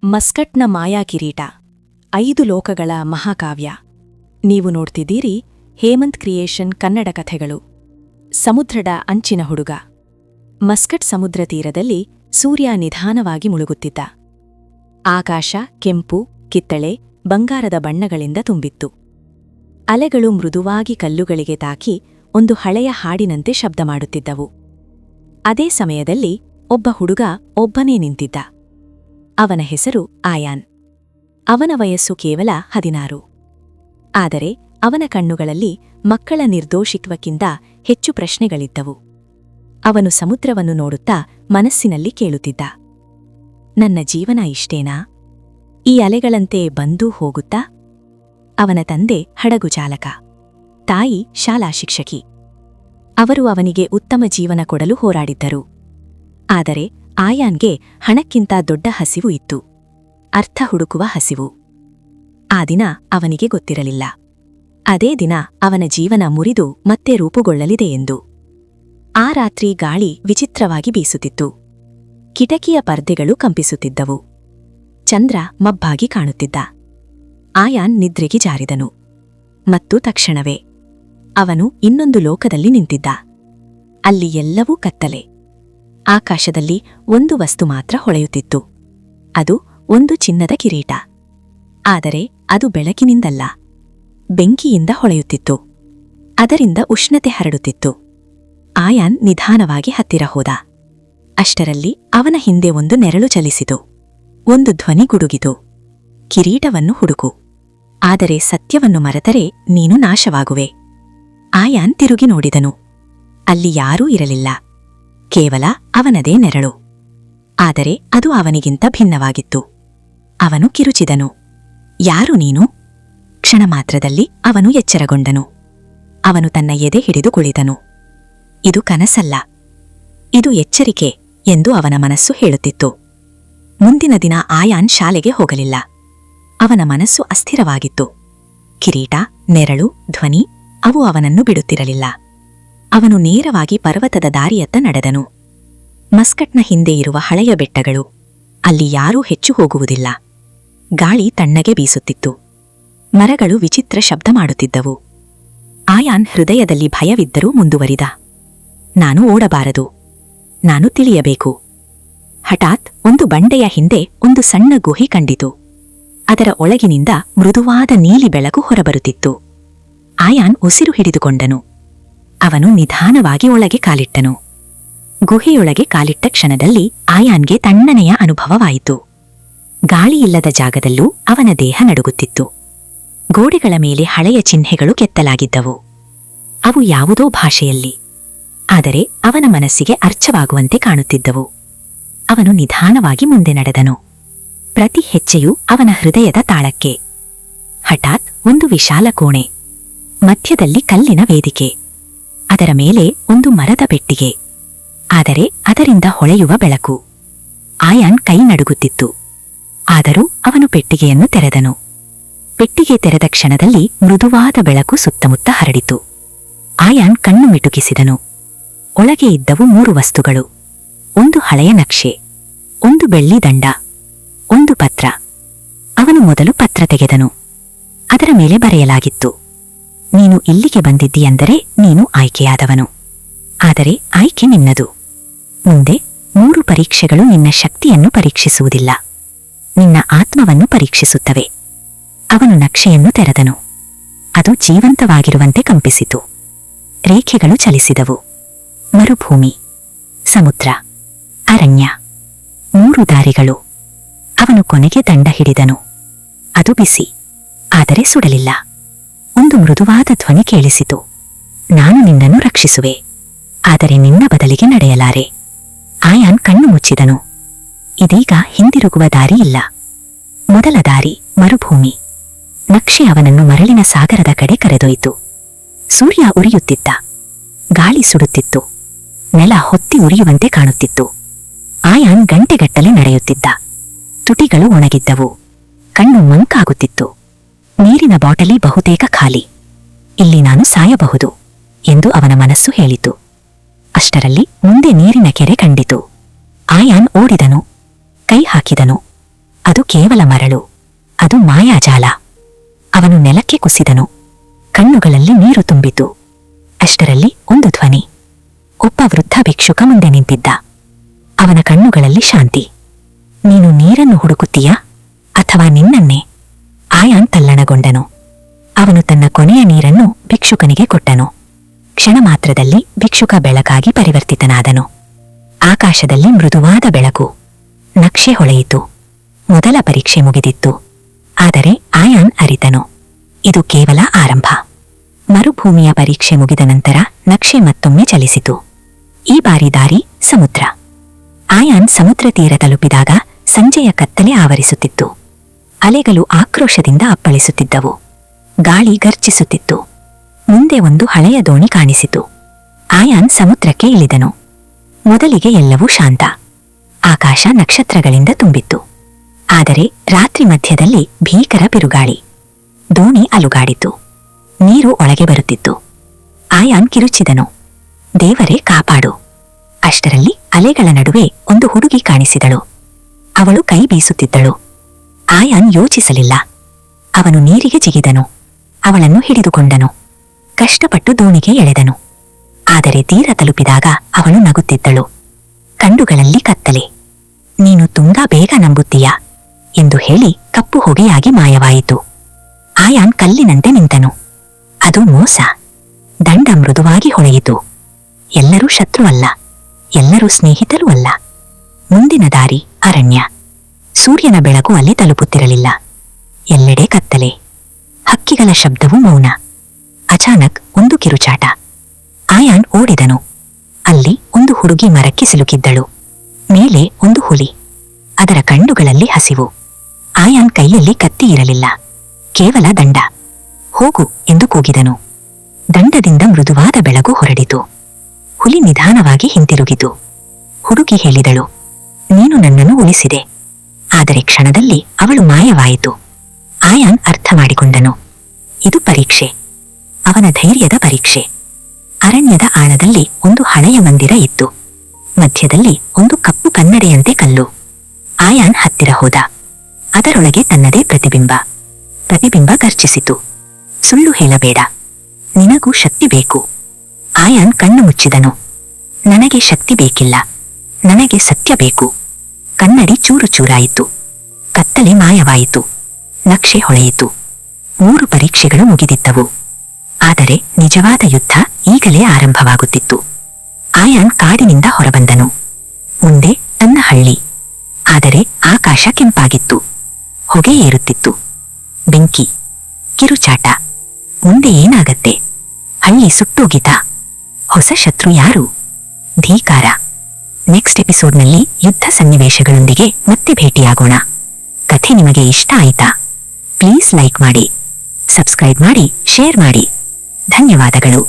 ಮಸ್ಕಟ್ನ ಮಾಯಾ ಕಿರೀಟ 5 ಲೋಕಗಳ ಮಹಾಕಾವ್ಯ. ನೀವು ನೋಡ್ತಿದ್ದೀರಿ ಹೇಮಂತ್ ಕ್ರಿಯೇಷನ್ ಕನ್ನಡ ಕಥೆಗಳು. ಸಮುದ್ರದ ಅಂಚಿನ ಹುಡುಗ. ಮಸ್ಕಟ್ ಸಮುದ್ರ ತೀರದಲ್ಲಿ ಸೂರ್ಯ ನಿಧಾನವಾಗಿ ಮುಳುಗುತ್ತಿದ್ದ. ಆಕಾಶ ಕೆಂಪು, ಕಿತ್ತಳೆ, ಬಂಗಾರದ ಬಣ್ಣಗಳಿಂದ ತುಂಬಿತ್ತು. ಅಲೆಗಳು ಮೃದುವಾಗಿ ಕಲ್ಲುಗಳಿಗೆ ತಾಕಿ ಒಂದು ಹಳೆಯ ಹಾಡಿನಂತೆ ಶಬ್ದ ಮಾಡುತ್ತಿದ್ದವು. ಅದೇ ಸಮಯದಲ್ಲಿ ಒಬ್ಬ ಹುಡುಗ ಒಬ್ಬನೇ ನಿಂತಿದ್ದ. ಅವನ ಹೆಸರು ಆಯಾನ್. ಅವನ ವಯಸ್ಸು ಕೇವಲ 16. ಆದರೆ ಅವನ ಕಣ್ಣುಗಳಲ್ಲಿ ಮಕ್ಕಳ ನಿರ್ದೋಷಿತ್ವಕ್ಕಿಂತ ಹೆಚ್ಚು ಪ್ರಶ್ನೆಗಳಿದ್ದವು. ಅವನು ಸಮುದ್ರವನ್ನು ನೋಡುತ್ತಾ ಮನಸ್ಸಿನಲ್ಲಿ ಕೇಳುತ್ತಿದ್ದ, ನನ್ನ ಜೀವನ ಇಷ್ಟೇನಾ? ಈ ಅಲೆಗಳಂತೆ ಬಂದೂ ಹೋಗುತ್ತಾ? ಅವನ ತಂದೆ ಹಡಗು ಚಾಲಕ, ತಾಯಿ ಶಾಲಾ ಶಿಕ್ಷಕಿ. ಅವರು ಅವನಿಗೆ ಉತ್ತಮ ಜೀವನ ಕೊಡಲು ಹೋರಾಡಿದ್ದರು. ಆದರೆ ಆಯಾನ್ಗೆ ಹಣಕ್ಕಿಂತ ದೊಡ್ಡ ಹಸಿವು ಇತ್ತು, ಅರ್ಥ ಹುಡುಕುವ ಹಸಿವು. ಆ ದಿನ ಅವನಿಗೆ ಗೊತ್ತಿರಲಿಲ್ಲ, ಅದೇ ದಿನ ಅವನ ಜೀವನ ಮುರಿದು ಮತ್ತೆ ರೂಪುಗೊಳ್ಳಲಿದೆ ಎಂದು. ಆ ರಾತ್ರಿ ಗಾಳಿ ವಿಚಿತ್ರವಾಗಿ ಬೀಸುತ್ತಿತ್ತು. ಕಿಟಕಿಯ ಪರ್ದೆಗಳು ಕಂಪಿಸುತ್ತಿದ್ದವು. ಚಂದ್ರ ಮಬ್ಬಾಗಿ ಕಾಣುತ್ತಿದ್ದ. ಆಯಾನ್ ನಿದ್ರೆಗೆ ಜಾರಿದನು. ಮತ್ತು ತಕ್ಷಣವೇ ಅವನು ಇನ್ನೊಂದು ಲೋಕದಲ್ಲಿ ನಿಂತಿದ್ದ. ಅಲ್ಲಿ ಎಲ್ಲವೂ ಕತ್ತಲೆ. ಆಕಾಶದಲ್ಲಿ ಒಂದು ವಸ್ತು ಮಾತ್ರ ಹೊಳೆಯುತ್ತಿತ್ತು. ಅದು ಒಂದು ಚಿನ್ನದ ಕಿರೀಟ. ಆದರೆ ಅದು ಬೆಳಕಿನಿಂದಲ್ಲ, ಬೆಂಕಿಯಿಂದ ಹೊಳೆಯುತ್ತಿತ್ತು. ಅದರಿಂದ ಉಷ್ಣತೆ ಹರಡುತ್ತಿತ್ತು. ಆಯಾನ್ ನಿಧಾನವಾಗಿ ಹತ್ತಿರ ಹೋದ. ಅಷ್ಟರಲ್ಲಿ ಅವನ ಹಿಂದೆ ಒಂದು ನೆರಳು ಚಲಿಸಿತು. ಒಂದು ಧ್ವನಿ ಗುಡುಗಿತು, ಕಿರೀಟವನ್ನು ಹುಡುಕು, ಆದರೆ ಸತ್ಯವನ್ನು ಮರೆತರೆ ನೀನು ನಾಶವಾಗುವೆ. ಆಯಾನ್ ತಿರುಗಿ ನೋಡಿದನು. ಅಲ್ಲಿ ಯಾರೂ ಇರಲಿಲ್ಲ, ಕೇವಲ ಅವನದೇ ನೆರಳು. ಆದರೆ ಅದು ಅವನಿಗಿಂತ ಭಿನ್ನವಾಗಿತ್ತು. ಅವನು ಕಿರುಚಿದನು, ಯಾರು ನೀನು? ಕ್ಷಣ ಮಾತ್ರದಲ್ಲಿ ಅವನು ಎಚ್ಚರಗೊಂಡನು. ಅವನು ತನ್ನ ಎದೆ ಹಿಡಿದು ಕುಳಿತನು. ಇದು ಕನಸಲ್ಲ, ಇದು ಎಚ್ಚರಿಕೆ ಎಂದು ಅವನ ಮನಸ್ಸು ಹೇಳುತ್ತಿತ್ತು. ಮುಂದಿನ ದಿನ ಆಯಾನ್ ಶಾಲೆಗೆ ಹೋಗಲಿಲ್ಲ. ಅವನ ಮನಸ್ಸು ಅಸ್ಥಿರವಾಗಿತ್ತು. ಕಿರೀಟ, ನೆರಳು, ಧ್ವನಿ ಅವು ಅವನನ್ನು ಬಿಡುತ್ತಿರಲಿಲ್ಲ. ಅವನು ನೇರವಾಗಿ ಪರ್ವತದ ದಾರಿಯತ್ತ ನಡೆದನು. ಮಸ್ಕಟ್ನ ಹಿಂದೆ ಇರುವ ಹಳೆಯ ಬೆಟ್ಟಗಳು. ಅಲ್ಲಿ ಯಾರೂ ಹೆಚ್ಚು ಹೋಗುವುದಿಲ್ಲ. ಗಾಳಿ ತಣ್ಣಗೆ ಬೀಸುತ್ತಿತ್ತು. ಮರಗಳು ವಿಚಿತ್ರ ಶಬ್ದ ಮಾಡುತ್ತಿದ್ದವು. ಆಯಾನ್ ಹೃದಯದಲ್ಲಿ ಭಯವಿದ್ದರೂ ಮುಂದುವರಿದ. ನಾನು ಓಡಬಾರದು, ನಾನು ತಿಳಿಯಬೇಕು. ಹಠಾತ್ ಒಂದು ಬಂಡೆಯ ಹಿಂದೆ ಒಂದು ಸಣ್ಣ ಗುಹೆ ಕಂಡಿತು. ಅದರ ಒಳಗಿನಿಂದ ಮೃದುವಾದ ನೀಲಿ ಬೆಳಕು ಹೊರಬರುತ್ತಿತ್ತು. ಆಯಾನ್ ಉಸಿರು ಹಿಡಿದುಕೊಂಡನು. ಅವನು ನಿಧಾನವಾಗಿ ಒಳಗೆ ಕಾಲಿಟ್ಟನು. ಗುಹೆಯೊಳಗೆ ಕಾಲಿಟ್ಟ ಕ್ಷಣದಲ್ಲಿ ಆಯಾನ್ಗೆ ತಣ್ಣನೆಯ ಅನುಭವವಾಯಿತು. ಗಾಳಿಯಿಲ್ಲದ ಜಾಗದಲ್ಲೂ ಅವನ ದೇಹ ನಡುಗುತ್ತಿತ್ತು. ಗೋಡೆಗಳ ಮೇಲೆ ಹಳೆಯ ಚಿಹ್ನೆಗಳು ಕೆತ್ತಲಾಗಿದ್ದವು. ಅವು ಯಾವುದೋ ಭಾಷೆಯಲ್ಲಿ, ಆದರೆ ಅವನ ಮನಸ್ಸಿಗೆ ಅರ್ಥವಾಗುವಂತೆ ಕಾಣುತ್ತಿದ್ದವು. ಅವನು ನಿಧಾನವಾಗಿ ಮುಂದೆ ನಡೆದನು. ಪ್ರತಿ ಹೆಜ್ಜೆಯೂ ಅವನ ಹೃದಯದ ತಾಳಕ್ಕೆ. ಹಠಾತ್ ಒಂದು ವಿಶಾಲ ಕೋಣೆ, ಮಧ್ಯದಲ್ಲಿ ಕಲ್ಲಿನ ವೇದಿಕೆ, ಅದರ ಮೇಲೆ ಒಂದು ಮರದ ಪೆಟ್ಟಿಗೆ, ಆದರೆ ಅದರಿಂದ ಹೊಳೆಯುವ ಬೆಳಕು. ಆಯಾನ್ ಕೈ ನಡುಗುತ್ತಿತ್ತು. ಆದರೂ ಅವನು ಪೆಟ್ಟಿಗೆಯನ್ನು ತೆರೆದನು. ಪೆಟ್ಟಿಗೆ ತೆರೆದ ಕ್ಷಣದಲ್ಲಿ ಮೃದುವಾದ ಬೆಳಕು ಸುತ್ತಮುತ್ತ ಹರಡಿತು. ಆಯಾನ್ ಕಣ್ಣು ಮಿಟುಕಿಸಿದನು. ಒಳಗೆ ಇದ್ದವು 3 ವಸ್ತುಗಳು. ಒಂದು ಹಳೆಯ ನಕ್ಷೆ, ಒಂದು ಬೆಳ್ಳಿ ದಂಡ, ಒಂದು ಪತ್ರ. ಅವನು ಮೊದಲು ಪತ್ರ ತೆಗೆದನು. ಅದರ ಮೇಲೆ ಬರೆಯಲಾಗಿತ್ತು, ನೀನು ಇಲ್ಲಿಗೆ ಬಂದಿದ್ದೀಯಂದರೆ ನೀನು ಆಯ್ಕೆಯಾದವನು. ಆದರೆ ಆಯ್ಕೆ ನಿನ್ನದು. ಮುಂದೆ 3 ಪರೀಕ್ಷೆಗಳು ನಿನ್ನ ಶಕ್ತಿಯನ್ನು ಪರೀಕ್ಷಿಸುವುದಿಲ್ಲ, ನಿನ್ನ ಆತ್ಮವನ್ನು ಪರೀಕ್ಷಿಸುತ್ತವೆ. ಅವನು ನಕ್ಷೆಯನ್ನು ತೆರೆದನು. ಅದು ಜೀವಂತವಾಗಿರುವಂತೆ ಕಂಪಿಸಿತು. ರೇಖೆಗಳು ಚಲಿಸಿದವು. ಮರುಭೂಮಿ, ಸಮುದ್ರ, ಅರಣ್ಯ, 3 ದಾರಿಗಳು. ಅವನು ಕೊನೆಗೆ ದಂಡ ಹಿಡಿದನು. ಅದು ಬಿಸಿ, ಆದರೆ ಸುಡಲಿಲ್ಲ. ಒಂದು ಮೃದುವಾದ ಧ್ವನಿ ಕೇಳಿಸಿತು, ನಾನು ನಿನ್ನನ್ನು ರಕ್ಷಿಸುವೆ, ಆದರೆ ನಿನ್ನ ಬದಲಿಗೆ ನಡೆಯಲಾರೆ. ಆಯಾನ್ ಕಣ್ಣು ಮುಚ್ಚಿದನು. ಇದೀಗ ಹಿಂದಿರುಗುವ ದಾರಿ ಇಲ್ಲ. ಮೊದಲ ದಾರಿ ಮರುಭೂಮಿ. ನಕ್ಷೆ ಅವನನ್ನು ಮರಳಿನ ಸಾಗರದ ಕಡೆ ಕರೆದೊಯ್ತು. ಸೂರ್ಯ ಉರಿಯುತ್ತಿದ್ದ, ಗಾಳಿ ಸುಡುತ್ತಿತ್ತು, ನೆಲ ಹೊತ್ತಿ ಉರಿಯುವಂತೆ ಕಾಣುತ್ತಿತ್ತು. ಆಯಾನ್ ಗಂಟೆಗಟ್ಟಲೆ ನಡೆಯುತ್ತಿದ್ದ. ತುಟಿಗಳು ಒಣಗಿದ್ದವು, ಕಣ್ಣು ಮಂಕಾಗುತ್ತಿತ್ತು. ನೀರಿನ ಬಾಟಲಿ ಬಹುತೇಕ ಖಾಲಿ. ಇಲ್ಲಿ ನಾನು ಸಾಯಬಹುದು ಎಂದು ಅವನ ಮನಸ್ಸು ಹೇಳಿತು. ಅಷ್ಟರಲ್ಲಿ ಮುಂದೆ ನೀರಿನ ಕೆರೆ ಕಂಡಿತು. ಆಯಾನ್ ಓಡಿದನು, ಕೈ ಹಾಕಿದನು. ಅದು ಕೇವಲ ಮರಳು, ಅದು ಮಾಯಾಜಾಲ. ಅವನು ನೆಲಕ್ಕೆ ಕುಸಿದನು. ಕಣ್ಣುಗಳಲ್ಲಿ ನೀರು ತುಂಬಿತು. ಅಷ್ಟರಲ್ಲಿ ಒಂದು ಧ್ವನಿ. ಒಬ್ಬ ವೃದ್ಧ ಭಿಕ್ಷುಕ ಮುಂದೆ ನಿಂತಿದ್ದ. ಅವನ ಕಣ್ಣುಗಳಲ್ಲಿ ಶಾಂತಿ. ನೀನು ನೀರನ್ನು ಹುಡುಕುತ್ತೀಯಾ ಅಥವಾ ನಿನ್ನನ್ನೇ? ಆಯಾನ್ ತಲ್ಲಣಗೊಂಡನು. ಅವನು ತನ್ನ ಕೊನೆಯ ನೀರನ್ನು ಭಿಕ್ಷುಕನಿಗೆ ಕೊಟ್ಟನು. ಕ್ಷಣ ಮಾತ್ರದಲ್ಲಿ ಭಿಕ್ಷುಕ ಬೆಳಕಾಗಿ ಪರಿವರ್ತಿತನಾದನು. ಆಕಾಶದಲ್ಲಿ ಮೃದುವಾದ ಬೆಳಕು. ನಕ್ಷೆ ಹೊಳೆಯಿತು. ಮೊದಲ ಪರೀಕ್ಷೆ ಮುಗಿದಿತ್ತು. ಆದರೆ ಆಯಾನ್ ಅರಿತನು, ಇದು ಕೇವಲ ಆರಂಭ. ಮರುಭೂಮಿಯ ಪರೀಕ್ಷೆ ಮುಗಿದ ನಂತರ ನಕ್ಷೆ ಮತ್ತೊಮ್ಮೆ ಚಲಿಸಿತು. ಈ ಬಾರಿ ದಾರಿ ಸಮುದ್ರ. ಆಯಾನ್ ಸಮುದ್ರ ತೀರ ತಲುಪಿದಾಗ ಸಂಜೆಯ ಕತ್ತಲೆ ಆವರಿಸುತ್ತಿತ್ತು. ಅಲೆಗಳು ಆಕ್ರೋಶದಿಂದ ಅಪ್ಪಳಿಸುತ್ತಿದ್ದವು. ಗಾಳಿ ಗರ್ಜಿಸುತ್ತಿತ್ತು. ಮುಂದೆ ಒಂದು ಹಳೆಯ ದೋಣಿ ಕಾಣಿಸಿತು. ಆಯಾನ್ ಸಮುದ್ರಕ್ಕೆ ಇಳಿದನು. ಮೊದಲಿಗೆ ಎಲ್ಲವೂ ಶಾಂತ. ಆಕಾಶ ನಕ್ಷತ್ರಗಳಿಂದ ತುಂಬಿತ್ತು. ಆದರೆ ರಾತ್ರಿ ಮಧ್ಯದಲ್ಲಿ ಭೀಕರ ಬಿರುಗಾಳಿ. ದೋಣಿ ಅಲುಗಾಡಿತು. ನೀರು ಒಳಗೆ ಬರುತ್ತಿತ್ತು. ಆಯಾನ್ ಕಿರುಚಿದನು, ದೇವರೇ ಕಾಪಾಡು. ಅಷ್ಟರಲ್ಲಿ ಅಲೆಗಳ ನಡುವೆ ಒಂದು ಹುಡುಗಿ ಕಾಣಿಸಿದಳು. ಅವಳು ಕೈ ಬೀಸುತ್ತಿದ್ದಳು. ಆಯಾನ್ ಯೋಚಿಸಲಿಲ್ಲ. ಅವನು ನೀರಿಗೆ ಜಿಗಿದನು. ಅವಳನ್ನು ಹಿಡಿದುಕೊಂಡನು. ಕಷ್ಟಪಟ್ಟು ದೋಣಿಗೆ ಎಳೆದನು. ಆದರೆ ತೀರ ತಲುಪಿದಾಗ ಅವಳು ನಗುತ್ತಿದ್ದಳು. ಕಣ್ಣುಗಳಲ್ಲಿ ಕತ್ತಲೆ. ನೀನು ತುಂಬಾ ಬೇಗ ನಂಬುತ್ತೀಯಾ ಎಂದು ಹೇಳಿ ಕಪ್ಪು ಹೊಗೆಯಾಗಿ ಮಾಯವಾಯಿತು. ಆಯಾನ್ ಕಲ್ಲಿನಂತೆ ನಿಂತನು. ಅದು ಮೋಸ. ದಂಡ ಮೃದುವಾಗಿ ಹೊಳೆಯಿತು. ಎಲ್ಲರೂ ಶತ್ರುವಲ್ಲ, ಎಲ್ಲರೂ ಸ್ನೇಹಿತರೂ ಅಲ್ಲ. ಮುಂದಿನ ದಾರಿ ಅರಣ್ಯ. ಸೂರ್ಯನ ಬೆಳಕು ಅಲ್ಲಿ ತಲುಪುತ್ತಿರಲಿಲ್ಲ. ಎಲ್ಲೆಡೆ ಕತ್ತಲೆ. ಹಕ್ಕಿಗಳ ಶಬ್ದವೂ ಮೌನ. ಅಚಾನಕ್ ಒಂದು ಕಿರುಚಾಟ. ಆಯಾನ್ ಓಡಿದನು. ಅಲ್ಲಿ ಒಂದು ಹುಡುಗಿ ಮರಕ್ಕೆ ಸಿಲುಕಿದ್ದಳು. ಮೇಲೆ ಒಂದು ಹುಲಿ. ಅದರ ಕಣ್ಣುಗಳಲ್ಲಿ ಹಸಿವು. ಆಯಾನ್ ಕೈಯಲ್ಲಿ ಕತ್ತಿ ಇರಲಿಲ್ಲ, ಕೇವಲ ದಂಡ. ಹೋಗು ಎಂದು ಕೂಗಿದನು. ದಂಡದಿಂದ ಮೃದುವಾದ ಬೆಳಗು ಹೊರಡಿತು. ಹುಲಿ ನಿಧಾನವಾಗಿ ಹಿಂತಿರುಗಿತು. ಹುಡುಗಿ ಹೇಳಿದಳು, ನೀನು ನನ್ನನ್ನು ಉಳಿಸಿದೆ. ಆದರೆ ಕ್ಷಣದಲ್ಲಿ ಅವಳು ಮಾಯವಾಯಿತು. ಆಯಾನ್ ಅರ್ಥ ಮಾಡಿಕೊಂಡನು, ಇದು ಪರೀಕ್ಷೆ. ಅವನ ಧೈರ್ಯದ ಪರೀಕ್ಷೆ. ಅರಣ್ಯದ ಆಳದಲ್ಲಿ ಒಂದು ಹಳೆಯ ಮಂದಿರ ಇತ್ತು. ಮಧ್ಯದಲ್ಲಿ ಒಂದು ಕಪ್ಪು ಕನ್ನಡಿಯಂತೆ ಕಲ್ಲು. ಆಯಾನ್ ಹತ್ತಿರ ಹೋದ. ಅದರೊಳಗೆ ತನ್ನದೇ ಪ್ರತಿಬಿಂಬ. ಪ್ರತಿಬಿಂಬ ಗರ್ಜಿಸಿತು, ಸುಳ್ಳು ಹೇಳಬೇಡ, ನಿನಗೂ ಶಕ್ತಿ ಬೇಕು. ಆಯಾನ್ ಕಣ್ಣು ಮುಚ್ಚಿದನು. ನನಗೆ ಶಕ್ತಿ ಬೇಕಿಲ್ಲ, ನನಗೆ ಸತ್ಯ ಬೇಕು. ಕನ್ನಡಿ ಚೂರು ಚೂರಾಯಿತು. ಕತ್ತಲೆ ಮಾಯವಾಯಿತು. ನಕ್ಷೆ ಹೊಳೆಯಿತು. 3 ಪರೀಕ್ಷೆಗಳು ಮುಗಿದಿದ್ದವು. ಆದರೆ ನಿಜವಾದ ಯುದ್ಧ ಈಗಲೇ ಆರಂಭವಾಗುತ್ತಿತ್ತು. ಆಯಾನ್ ಕಾಡಿನಿಂದ ಹೊರಬಂದನು. ಮುಂದೆ ತನ್ನ ಹಳ್ಳಿ. ಆದರೆ ಆಕಾಶ ಕೆಂಪಾಗಿತ್ತು. ಹೊಗೆ ಏರುತ್ತಿತ್ತು. ಬೆಂಕಿ, ಕಿರುಚಾಟ. ಮುಂದೆ ಏನಾಗತ್ತೆ? ಹಳ್ಳಿ ಸುಟ್ಟೋಗಿತಾ? ಹೊಸ ಶತ್ರು ಯಾರು? ಧೀಕಾರ. ನೆಕ್ಸ್ಟ್ ಎಪಿಸೋಡ್ನಲ್ಲಿ ಯುದ್ಧ ಸನ್ನಿವೇಶಗಳೊಂದಿಗೆ ಮತ್ತೆ ಭೇಟಿಯಾಗೋಣ. ಕಥೆ ನಿಮಗೆ ಇಷ್ಟ ಆಯ್ತಾ? ಪ್ಲೀಸ್ ಲೈಕ್ ಮಾಡಿ, ಸಬ್ಸ್ಕ್ರೈಬ್ ಮಾಡಿ, ಶೇರ್ ಮಾಡಿ. ಧನ್ಯವಾದಗಳು.